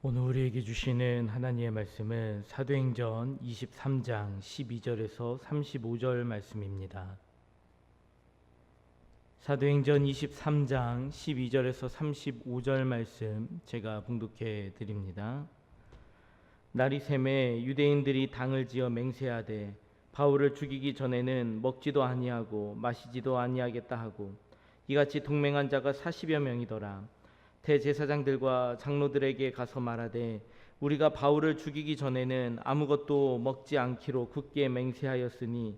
오늘 우리에게 주시는 하나님의 말씀은 사도행전 23장 12절에서 35절 말씀입니다. 사도행전 23장 12절에서 35절 말씀 제가 봉독해 드립니다. 날이 새매 유대인들이 당을 지어 맹세하되 바울을 죽이기 전에는 먹지도 아니하고 마시지도 아니하겠다 하고 이같이 동맹한 자가 40여 명이더라. 대제사장들과 장로들에게 가서 말하되 우리가 바울을 죽이기 전에는 아무것도 먹지 않기로 굳게 맹세하였으니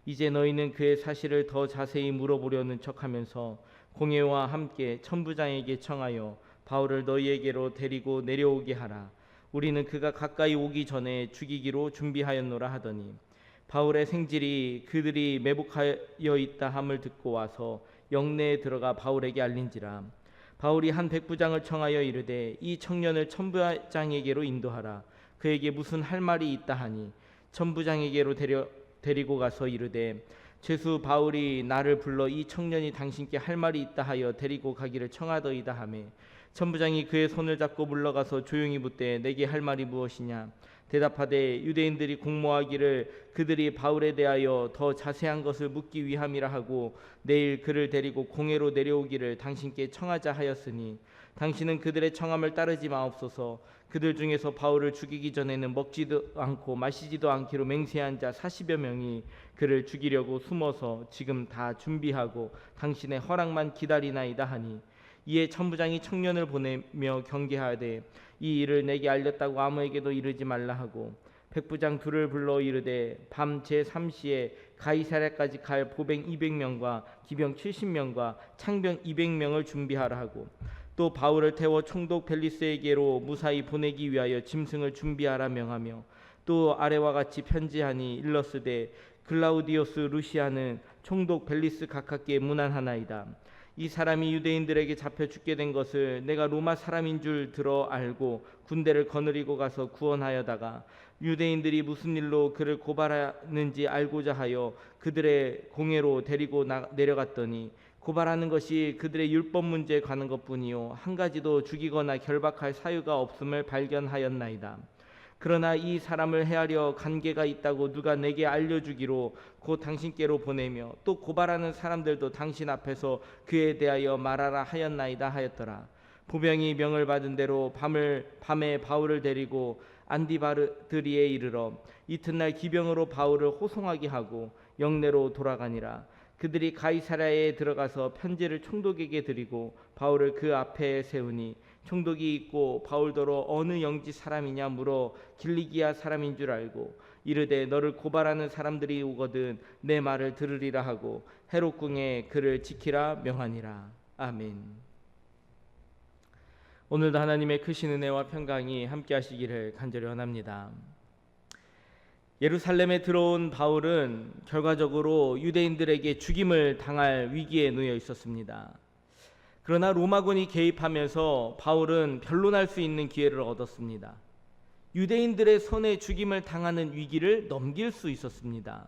이제 너희는 그의 사실을 더 자세히 물어보려는 척하면서 공회와 함께 천부장에게 청하여 바울을 너희에게로 데리고 내려오게 하라. 우리는 그가 가까이 오기 전에 죽이기로 준비하였노라 하더니 바울의 생질이 그들이 매복하여 있다 함을 듣고 와서 영내에 들어가 바울에게 알린지라. 바울이 한 백부장을 청하여 이르되 이 청년을 천부장에게로 인도하라. 그에게 무슨 할 말이 있다 하니 천부장에게로 데리고 가서 이르되 죄수 바울이 나를 불러 이 청년이 당신께 할 말이 있다 하여 데리고 가기를 청하더이다 하매 천부장이 그의 손을 잡고 물러가서 조용히 묻되 내게 할 말이 무엇이냐. 대답하되 유대인들이 공모하기를 그들이 바울에 대하여 더 자세한 것을 묻기 위함이라 하고 내일 그를 데리고 공회로 내려오기를 당신께 청하자 하였으니 당신은 그들의 청함을 따르지 마옵소서. 그들 중에서 바울을 죽이기 전에는 먹지도 않고 마시지도 않기로 맹세한 자 40여 명이 그를 죽이려고 숨어서 지금 다 준비하고 당신의 허락만 기다리나이다 하니 이에 천부장이 청년을 보내며 경계하되 이 일을 내게 알렸다고 아무에게도 이르지 말라 하고 백부장 둘을 불러 이르되 밤 제3시에 가이사랴까지 갈 보병 200명과 기병 70명과 창병 200명을 준비하라 하고 또 바울을 태워 총독 벨리스에게로 무사히 보내기 위하여 짐승을 준비하라 명하며 또 아래와 같이 편지하니 일러스되 글라우디오스 루시아는 총독 벨리스 가깝게 문안하나이다. 이 사람이 유대인들에게 잡혀 죽게 된 것을 내가 로마 사람인 줄 들어 알고 군대를 거느리고 가서 구원하여다가 유대인들이 무슨 일로 그를 고발하는지 알고자 하여 그들의 공회로 데리고 내려갔더니 고발하는 것이 그들의 율법 문제에 관한 것뿐이요 한 가지도 죽이거나 결박할 사유가 없음을 발견하였나이다. 그러나 이 사람을 해하려 관계가 있다고 누가 내게 알려주기로 곧 당신께로 보내며 또 고발하는 사람들도 당신 앞에서 그에 대하여 말하라 하였나이다 하였더라. 보병이 명을 받은 대로 밤에 바울을 데리고 안디바르드리에 이르러 이튿날 기병으로 바울을 호송하게 하고 영내로 돌아가니라. 그들이 가이사랴에 들어가서 편지를 총독에게 드리고 바울을 그 앞에 세우니 총독이 있고 바울더러 어느 영지 사람이냐 물어 길리기아 사람인 줄 알고 이르되 너를 고발하는 사람들이 오거든 내 말을 들으리라 하고 헤롯궁에 그를 지키라 명하니라. 아멘. 오늘도 하나님의 크신 은혜와 평강이 함께 하시기를 간절히 원합니다. 예루살렘에 들어온 바울은 결과적으로 유대인들에게 죽임을 당할 위기에 놓여 있었습니다. 그러나 로마군이 개입하면서 바울은 변론할 수 있는 기회를 얻었습니다. 유대인들의 손에 죽임을 당하는 위기를 넘길 수 있었습니다.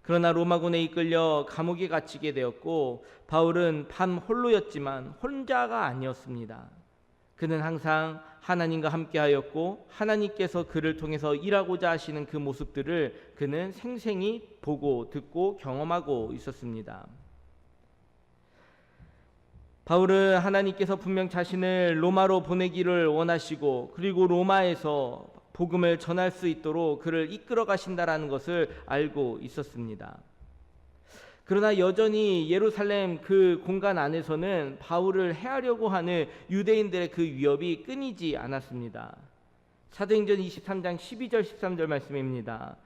그러나 로마군에 이끌려 감옥에 갇히게 되었고 바울은 반 홀로였지만 혼자가 아니었습니다. 그는 항상 하나님과 함께하였고 하나님께서 그를 통해서 일하고자 하시는 그 모습들을 그는 생생히 보고 듣고 경험하고 있었습니다. 바울은 하나님께서 분명 자신을 로마로 보내기를 원하시고 그리고 로마에서 복음을 전할 수 있도록 그를 이끌어 가신다라는 것을 알고 있었습니다. 그러나 여전히 예루살렘 그 공간 안에서는 바울을 해하려고 하는 유대인들의 그 위협이 끊이지 않았습니다. 사도행전 23장 12절 13절 말씀입니다.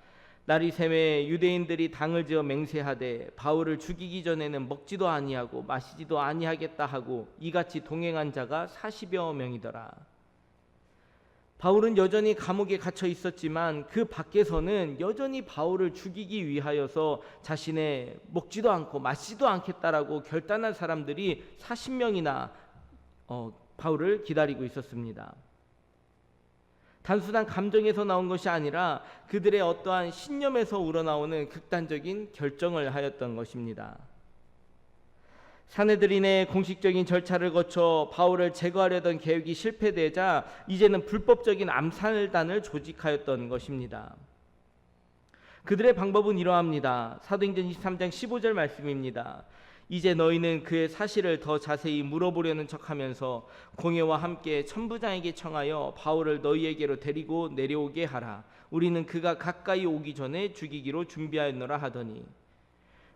날이 새매 유대인들이 당을 지어 맹세하되 바울을 죽이기 전에는 먹지도 아니하고 마시지도 아니하겠다 하고 이같이 동행한 자가 40여 명이더라. 바울은 여전히 감옥에 갇혀 있었지만 그 밖에서는 여전히 바울을 죽이기 위하여서 자신의 먹지도 않고 마시지도 않겠다라고 결단한 사람들이 40명이나 바울을 기다리고 있었습니다. 단순한 감정에서 나온 것이 아니라 그들의 어떠한 신념에서 우러나오는 극단적인 결정을 하였던 것입니다. 사내들인의 공식적인 절차를 거쳐 바울을 제거하려던 계획이 실패되자 이제는 불법적인 암살단을 조직하였던 것입니다. 그들의 방법은 이러합니다. 사도행전 23장 15절 말씀입니다. 이제 너희는 그의 사실을 더 자세히 물어보려는 척하면서 공회와 함께 천부장에게 청하여 바울을 너희에게로 데리고 내려오게 하라. 우리는 그가 가까이 오기 전에 죽이기로 준비하였노라 하더니,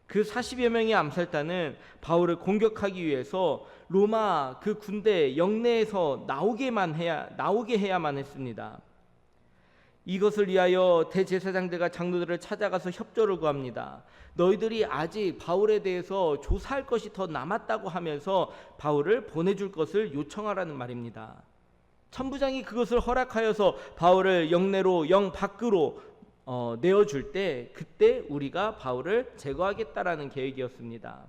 그 40여 명의 암살단은 바울을 공격하기 위해서 로마 그 군대 영내에서 나오게 해야만 했습니다. 이것을 위하여 대제사장들과 장로들을 찾아가서 협조를 구합니다. 너희들이 아직 바울에 대해서 조사할 것이 더 남았다고 하면서 바울을 보내줄 것을 요청하라는 말입니다. 천부장이 그것을 허락하여서 바울을 영내로 영 밖으로 내어줄 때, 그때 우리가 바울을 제거하겠다라는 계획이었습니다.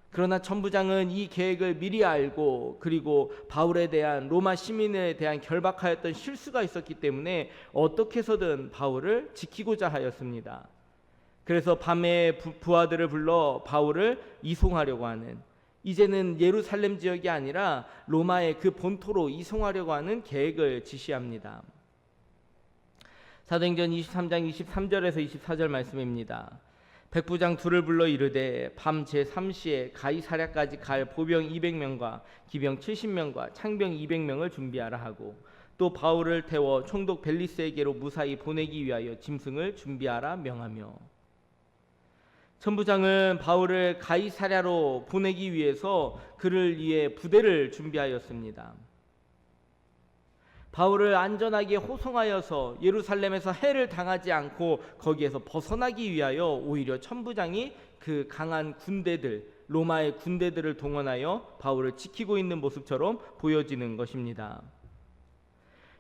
그러나 천부장은 이 계획을 미리 알고, 그리고 바울에 대한 로마 시민에 대한 결박하였던 실수가 있었기 때문에 어떻게 해서든 바울을 지키고자 하였습니다. 그래서 밤에 부하들을 불러 바울을 이송하려고 하는, 이제는 예루살렘 지역이 아니라 로마의 그 본토로 이송하려고 하는 계획을 지시합니다. 사도행전 23장 23절에서 24절 말씀입니다. 백부장 둘을 불러 이르되 밤 제3시에 가이사랴까지 갈 보병 200명과 기병 70명과 창병 200명을 준비하라 하고, 또 바울을 태워 총독 벨리스에게로 무사히 보내기 위하여 짐승을 준비하라 명하며, 천부장은 바울을 가이사랴로 보내기 위해서 그를 위해 부대를 준비하였습니다. 바울을 안전하게 호송하여서 예루살렘에서 해를 당하지 않고 거기에서 벗어나기 위하여 오히려 천부장이 그 강한 군대들, 로마의 군대들을 동원하여 바울을 지키고 있는 모습처럼 보여지는 것입니다.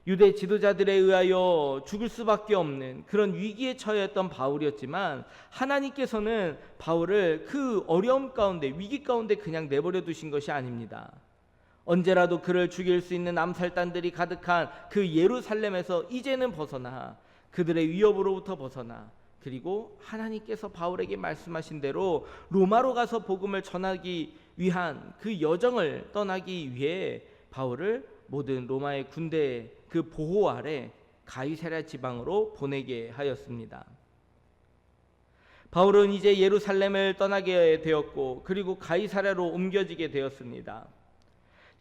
유대 지도자들에 의하여 죽을 수밖에 없는 그런 위기에 처했던 바울이었지만, 하나님께서는 바울을 그 어려움 가운데, 위기 가운데 그냥 내버려 두신 것이 아닙니다. 언제라도 그를 죽일 수 있는 암살단들이 가득한 그 예루살렘에서 이제는 벗어나, 그들의 위협으로부터 벗어나, 그리고 하나님께서 바울에게 말씀하신 대로 로마로 가서 복음을 전하기 위한 그 여정을 떠나기 위해 바울을 모든 로마의 군대의 그 보호 아래 가이사랴 지방으로 보내게 하였습니다. 바울은 이제 예루살렘을 떠나게 되었고, 그리고 가이사랴로 옮겨지게 되었습니다.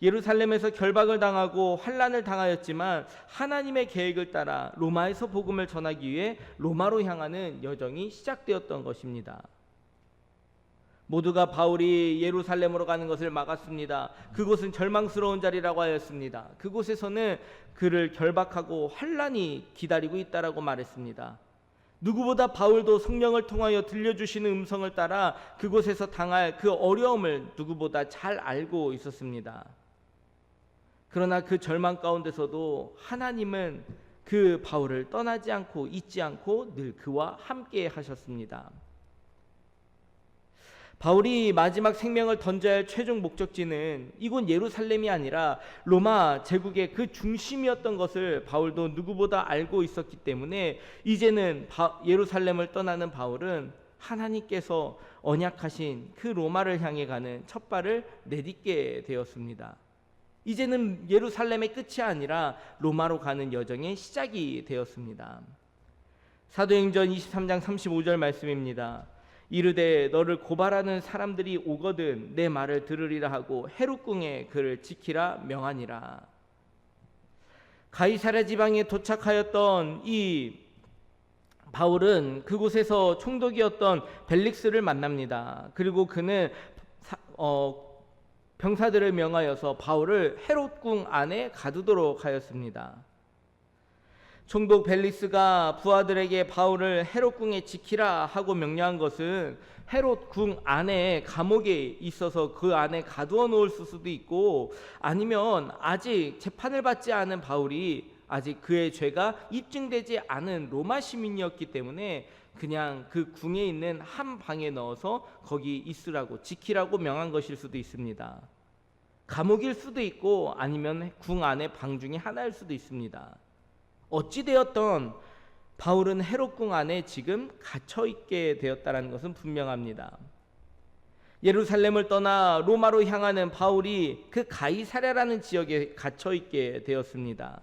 예루살렘에서 결박을 당하고 환난을 당하였지만 하나님의 계획을 따라 로마에서 복음을 전하기 위해 로마로 향하는 여정이 시작되었던 것입니다. 모두가 바울이 예루살렘으로 가는 것을 막았습니다. 그곳은 절망스러운 자리라고 하였습니다. 그곳에서는 그를 결박하고 환난이 기다리고 있다라고 말했습니다. 누구보다 바울도 성령을 통하여 들려주시는 음성을 따라 그곳에서 당할 그 어려움을 누구보다 잘 알고 있었습니다. 그러나 그 절망 가운데서도 하나님은 그 바울을 떠나지 않고 잊지 않고 늘 그와 함께 하셨습니다. 바울이 마지막 생명을 던져야 할 최종 목적지는 이곳 예루살렘이 아니라 로마 제국의 그 중심이었던 것을 바울도 누구보다 알고 있었기 때문에 이제는 예루살렘을 떠나는 바울은 하나님께서 언약하신 그 로마를 향해 가는 첫 발을 내딛게 되었습니다. 이제는 예루살렘의 끝이 아니라 로마로 가는 여정의 시작이 되었습니다. 사도행전 23장 35절 말씀입니다. 이르되 너를 고발하는 사람들이 오거든 내 말을 들으리라 하고 헤롯궁에 그를 지키라 명하니라. 가이사랴 지방에 도착하였던 이 바울은 그곳에서 총독이었던 벨릭스를 만납니다. 그리고 그는 병사들을 명하여서 바울을 헤롯궁 안에 가두도록 하였습니다. 총독 벨리스가 부하들에게 바울을 헤롯궁에 지키라 하고 명령한 것은 헤롯궁 안에 감옥에 있어서 그 안에 가두어 놓을 수도 있고, 아니면 아직 재판을 받지 않은 바울이 아직 그의 죄가 입증되지 않은 로마 시민이었기 때문에 그냥 그 궁에 있는 한 방에 넣어서 거기 있으라고, 지키라고 명한 것일 수도 있습니다. 감옥일 수도 있고 아니면 궁 안에 방 중에 하나일 수도 있습니다. 어찌되었던 바울은 헤롯궁 안에 지금 갇혀 있게 되었다는 것은 분명합니다. 예루살렘을 떠나 로마로 향하는 바울이 그 가이사랴라는 지역에 갇혀 있게 되었습니다.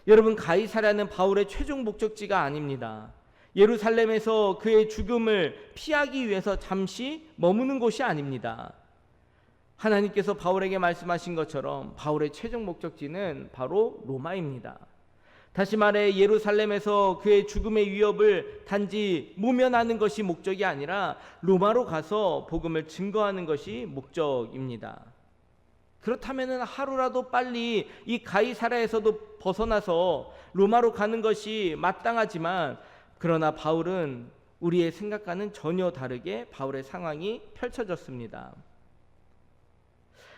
여러분, 가이사랴는 바울의 최종 목적지가 아닙니다. 예루살렘에서 그의 죽음을 피하기 위해서 잠시 머무는 곳이 아닙니다. 하나님께서 바울에게 말씀하신 것처럼 바울의 최종 목적지는 바로 로마입니다. 다시 말해 예루살렘에서 그의 죽음의 위협을 단지 모면하는 것이 목적이 아니라 로마로 가서 복음을 증거하는 것이 목적입니다. 그렇다면 하루라도 빨리 이 가이사랴에서도 벗어나서 로마로 가는 것이 마땅하지만, 그러나 바울은 우리의 생각과는 전혀 다르게 바울의 상황이 펼쳐졌습니다.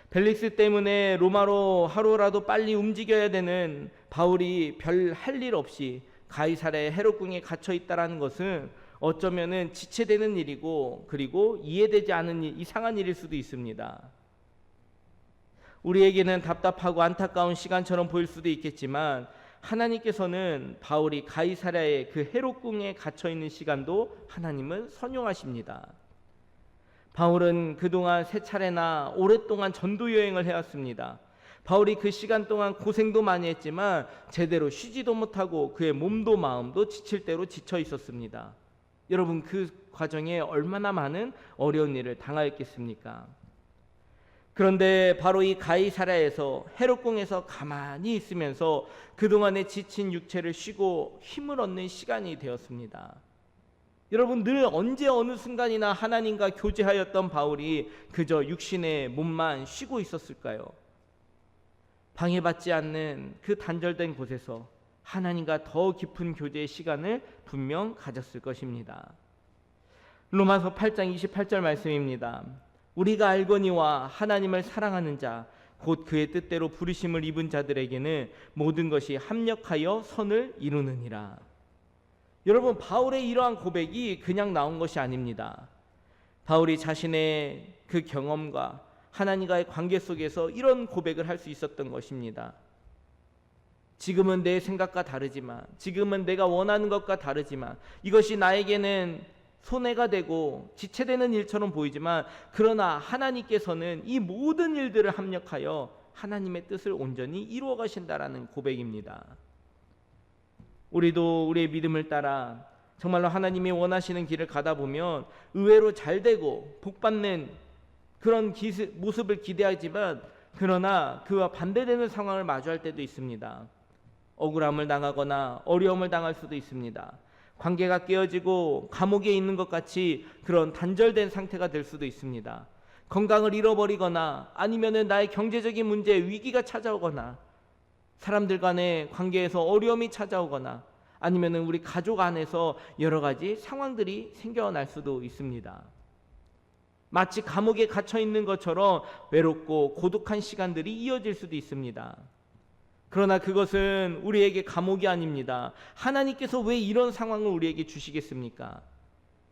벨릭스 때문에 로마로 하루라도 빨리 움직여야 되는 바울이 별 할 일 없이 가이사랴의 헤롯궁에 갇혀 있다라는 것은 어쩌면은 지체되는 일이고, 그리고 이해되지 않은 이상한 일일 수도 있습니다. 우리에게는 답답하고 안타까운 시간처럼 보일 수도 있겠지만, 하나님께서는 바울이 가이사랴의 그 헤롯궁에 갇혀 있는 시간도 하나님은 선용하십니다. 바울은 그동안 3차례나 오랫동안 전도 여행을 해왔습니다. 바울이 그 시간 동안 고생도 많이 했지만 제대로 쉬지도 못하고 그의 몸도 마음도 지칠 대로 지쳐 있었습니다. 여러분, 그 과정에 얼마나 많은 어려운 일을 당하였겠습니까? 그런데 바로 이 가이사랴에서 헤롯궁에서 가만히 있으면서 그동안의 지친 육체를 쉬고 힘을 얻는 시간이 되었습니다. 여러분, 늘 언제 어느 순간이나 하나님과 교제하였던 바울이 그저 육신의 몸만 쉬고 있었을까요? 방해받지 않는 그 단절된 곳에서 하나님과 더 깊은 교제의 시간을 분명 가졌을 것입니다. 로마서 8장 28절 말씀입니다. 우리가 알거니와 하나님을 사랑하는 자 곧 그의 뜻대로 부르심을 입은 자들에게는 모든 것이 합력하여 선을 이루느니라. 여러분, 바울의 이러한 고백이 그냥 나온 것이 아닙니다. 바울이 자신의 그 경험과 하나님과의 관계 속에서 이런 고백을 할 수 있었던 것입니다. 지금은 내 생각과 다르지만, 지금은 내가 원하는 것과 다르지만, 이것이 나에게는 손해가 되고 지체되는 일처럼 보이지만, 그러나 하나님께서는 이 모든 일들을 합력하여 하나님의 뜻을 온전히 이루어 가신다라는 고백입니다. 우리도 우리의 믿음을 따라 정말로 하나님이 원하시는 길을 가다 보면 의외로 잘 되고 복받는 그런 모습을 기대하지만, 그러나 그와 반대되는 상황을 마주할 때도 있습니다. 억울함을 당하거나 어려움을 당할 수도 있습니다. 관계가 깨어지고 감옥에 있는 것 같이 그런 단절된 상태가 될 수도 있습니다. 건강을 잃어버리거나 아니면은 나의 경제적인 문제에 위기가 찾아오거나, 사람들 간의 관계에서 어려움이 찾아오거나, 아니면은 우리 가족 안에서 여러 가지 상황들이 생겨날 수도 있습니다. 마치 감옥에 갇혀 있는 것처럼 외롭고 고독한 시간들이 이어질 수도 있습니다. 그러나 그것은 우리에게 감옥이 아닙니다. 하나님께서 왜 이런 상황을 우리에게 주시겠습니까?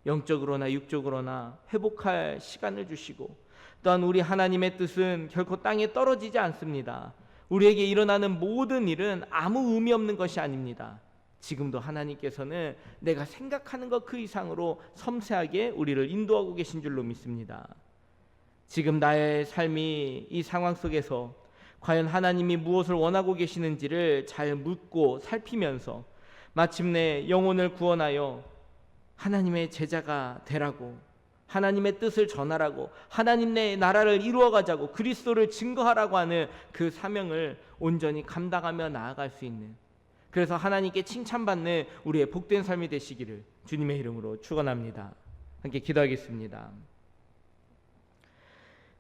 영적으로나 육적으로나 회복할 시간을 주시고, 또한 우리 하나님의 뜻은 결코 땅에 떨어지지 않습니다. 우리에게 일어나는 모든 일은 아무 의미 없는 것이 아닙니다. 지금도 하나님께서는 내가 생각하는 것 그 이상으로 섬세하게 우리를 인도하고 계신 줄로 믿습니다. 지금 나의 삶이 이 상황 속에서 과연 하나님이 무엇을 원하고 계시는지를 잘 묻고 살피면서 마침내 영혼을 구원하여 하나님의 제자가 되라고, 하나님의 뜻을 전하라고, 하나님의 나라를 이루어가자고, 그리스도를 증거하라고 하는 그 사명을 온전히 감당하며 나아갈 수 있는, 그래서 하나님께 칭찬받는 우리의 복된 삶이 되시기를 주님의 이름으로 축원합니다. 함께 기도하겠습니다.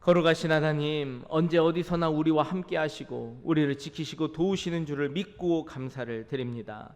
거룩하신 하나님, 언제 어디서나 우리와 함께 하시고 우리를 지키시고 도우시는 줄을 믿고 감사를 드립니다.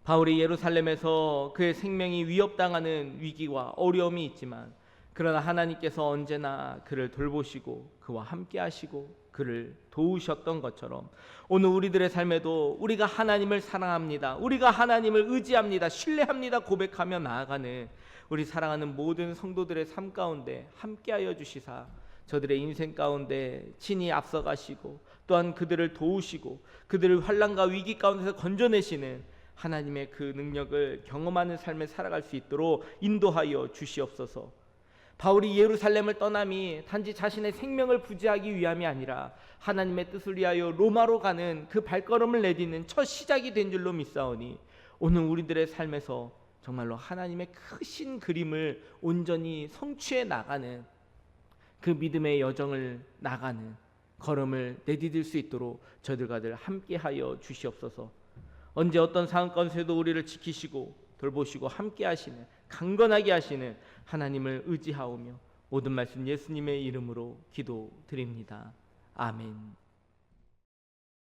바울이 예루살렘에서 그의 생명이 위협당하는 위기와 어려움이 있지만, 그러나 하나님께서 언제나 그를 돌보시고 그와 함께 하시고 그를 도우셨던 것처럼 오늘 우리들의 삶에도 우리가 하나님을 사랑합니다, 우리가 하나님을 의지합니다, 신뢰합니다 고백하며 나아가는 우리 사랑하는 모든 성도들의 삶 가운데 함께하여 주시사 저들의 인생 가운데 친히 앞서가시고 또한 그들을 도우시고 그들을 환난과 위기 가운데서 건져내시는 하나님의 그 능력을 경험하는 삶을 살아갈 수 있도록 인도하여 주시옵소서. 바울이 예루살렘을 떠남이 단지 자신의 생명을 부지하기 위함이 아니라 하나님의 뜻을 위하여 로마로 가는 그 발걸음을 내딛는 첫 시작이 된 줄로 믿사오니 오늘 우리들의 삶에서 정말로 하나님의 크신 그림을 온전히 성취해 나가는 그 믿음의 여정을 나가는 걸음을 내디딜 수 있도록 저들과 늘 함께하여 주시옵소서. 언제 어떤 상황권에서도 우리를 지키시고 돌보시고 함께 하시는, 강건하게 하시는 하나님을 의지하오며 모든 말씀 예수님의 이름으로 기도드립니다. 아멘.